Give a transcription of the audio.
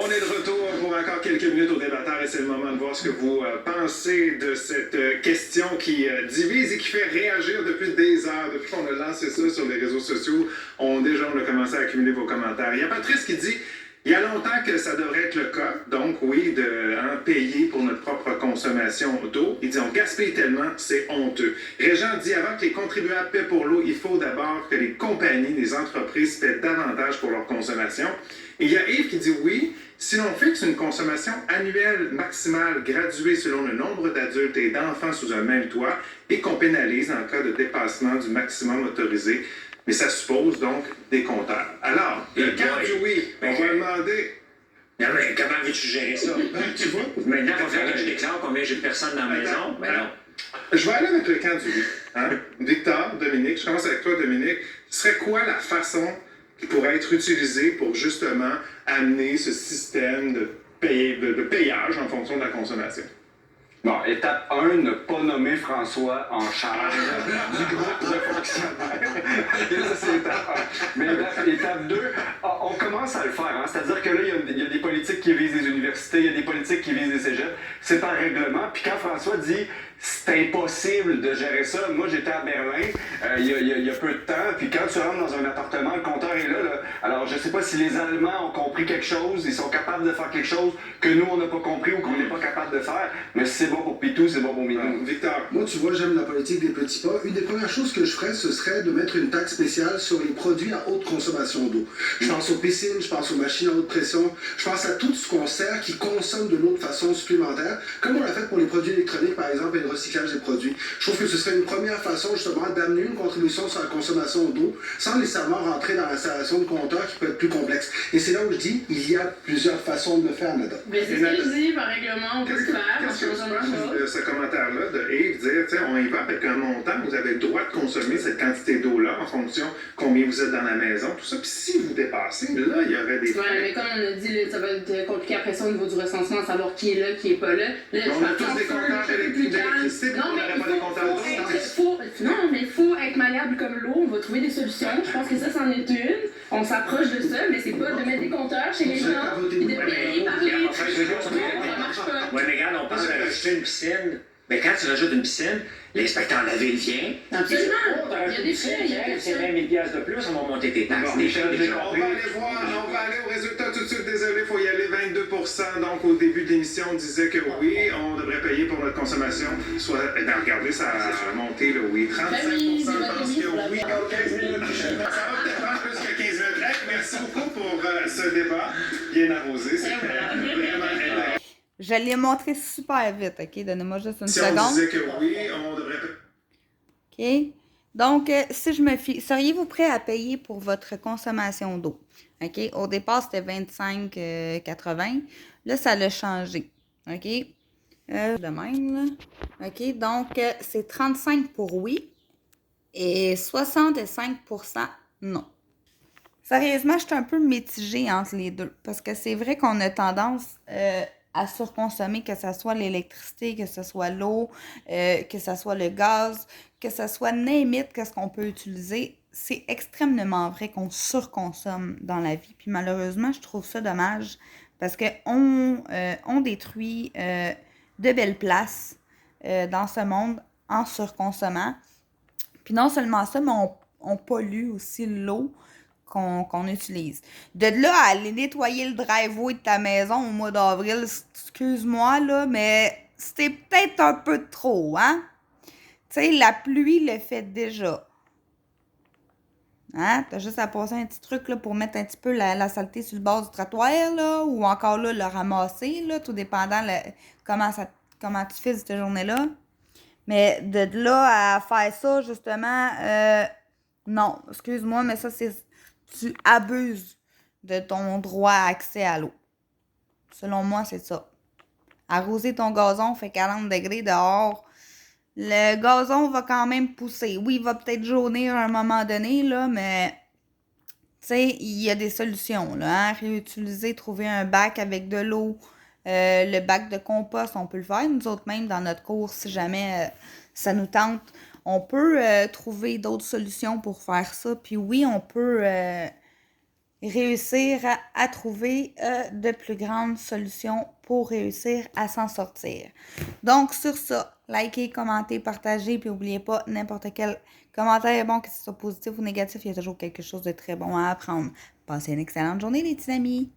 On est de retour pour encore quelques minutes au débatteur et c'est le moment de voir ce que vous pensez de cette question qui divise et qui fait réagir depuis des heures. Depuis qu'on a lancé ça sur les réseaux sociaux, on a commencé à accumuler vos commentaires. Il y a Patrice qui dit: il y a longtemps que ça devrait être le cas, donc oui, de payer pour notre propre consommation d'eau. Il dit: on gaspille tellement, c'est honteux. Régent dit: avant que les contribuables paient pour l'eau, il faut d'abord que les compagnies, les entreprises paient davantage pour leur consommation. Et il y a Yves qui dit: oui, si l'on fixe une consommation annuelle maximale graduée selon le nombre d'adultes et d'enfants sous un même toit et qu'on pénalise en cas de dépassement du maximum autorisé, mais ça suppose donc des compteurs. Alors, quand oui, on va demander... Non, mais comment veux-tu gérer ça? Tu vois? Maintenant, il va falloir que je déclare combien j'ai de personnes dans la maison. Mais non. Je vais aller avec le camp du oui. Hein? Victor, Dominique, je commence avec toi, Dominique. Ce serait quoi la façon qui pourrait être utilisée pour justement amener ce système de payage en fonction de la consommation? Bon, étape 1, ne pas nommer François en charge du groupe de fonctionnaires. Ça, c'est étape 1. Mais étape 2, on commence à le faire. Hein? C'est-à-dire que là, il y a des politiques qui visent les universités, il y a des politiques qui visent les cégeps. C'est par règlement. Puis quand François dit c'est impossible de gérer ça, moi j'étais à Berlin il y a peu de temps, puis quand tu rentres dans un appartement, le compteur est là. Alors je sais pas si les Allemands ont compris quelque chose, ils sont capables de faire quelque chose que nous on n'a pas compris ou qu'on n'est pas capable de faire, mais si c'est bon pour Pitou, c'est bon pour Minou. Victor. Moi, tu vois, j'aime la politique des petits pas. Une des premières choses que je ferais, ce serait de mettre une taxe spéciale sur les produits à haute consommation d'eau. Je pense aux piscines, je pense aux machines à haute pression, je pense à tout ce qu'on sert qui consomme de l'eau de façon supplémentaire, comme on l'a fait pour les produits électroniques, par exemple, et le recyclage des produits. Je trouve que ce serait une première façon, justement, d'amener une contribution sur la consommation d'eau sans nécessairement rentrer dans l'installation de compteurs qui peut être plus complexe. Et c'est là où je dis, il y a plusieurs façons de le faire, Nada. Mais c'est ce que je dis, par règlement, on peut le faire. Qu'est-ce que tu penses de ce commentaire-là de Yves dire, tu sais, on y va avec un montant, vous avez le droit de consommer cette quantité d'eau-là en fonction combien vous êtes dans la maison, tout ça. Puis si vous dépassez, là, il y aurait des... Ouais, mais comme on a dit, là, ça va être compliqué après ça au niveau du recensement, savoir qui est là, qui est pas là. Là on a tous des compteurs d'électricité, non, mais on n'a pas des compteurs d'eau. Non, mais il faut être malléable comme l'eau, on va trouver des solutions. Je pense que ça, c'en est une. On s'approche de ça, mais c'est pas de mettre des compteurs chez les gens et de payer par les... Ça marche pas. Oui, mais regarde, on parle de rajouter une piscine. Mais quand tu rajoutes une piscine, l'inspecteur de la ville vient. Absolument. Il y a des frais, il y a des c'est frais. 20 000 de plus, on va monter tes taxes. On va aller voir, on va aller au résultat tout de suite. Désolé, il faut y aller 22%. Donc, au début de l'émission, on disait que oui, on devrait payer pour notre consommation. Soit, regardez, ça a monté, là, oui. 35% pensent que oui. 15 minutes. Ça va peut-être prendre plus que 15 minutes. Hey, merci beaucoup pour ce débat bien arrosé. C'était vraiment intéressant. Je l'ai montré super vite, OK? Donnez-moi juste une Si seconde. on disait que oui, on devrait... OK? Donc, si je me fie, seriez-vous prêt à payer pour votre consommation d'eau? OK? Au départ, c'était 25,80. Là, ça l'a changé. OK? De même, là. OK? Donc, c'est 35 pour oui et 65% non. Sérieusement, je suis un peu mitigée entre les deux parce que c'est vrai qu'on a tendance à surconsommer, que ce soit l'électricité, que ce soit l'eau, que ce soit le gaz, que ce soit n'importe qu'est-ce qu'on peut utiliser. C'est extrêmement vrai qu'on surconsomme dans la vie. Puis malheureusement, je trouve ça dommage parce qu'on on détruit de belles places dans ce monde en surconsommant. Puis non seulement ça, mais on pollue aussi l'eau qu'on utilise. De là à aller nettoyer le driveway de ta maison au mois d'avril, excuse-moi, là, mais c'était peut-être un peu trop, hein? Tu sais, la pluie le fait déjà. Hein? T'as juste à passer un petit truc là, pour mettre un petit peu la saleté sur le bord du trottoir, là, ou encore là, le ramasser, là, tout dépendant comment tu fais cette journée-là. Mais de là à faire ça, justement, non, excuse-moi, mais ça, tu abuses de ton droit à accès à l'eau. Selon moi, c'est ça. Arroser ton gazon fait 40 degrés dehors. Le gazon va quand même pousser. Oui, il va peut-être jaunir à un moment donné, là, mais tu sais, il y a des solutions, là, hein? Réutiliser, trouver un bac avec de l'eau. Le bac de compost, on peut le faire. Nous autres, même dans notre cours, si jamais ça nous tente, on peut trouver d'autres solutions pour faire ça. Puis oui, on peut réussir à trouver de plus grandes solutions pour réussir à s'en sortir. Donc, sur ça, likez, commentez, partagez, puis n'oubliez pas, n'importe quel commentaire est bon, que ce soit positif ou négatif, il y a toujours quelque chose de très bon à apprendre. Passez une excellente journée, les petits amis!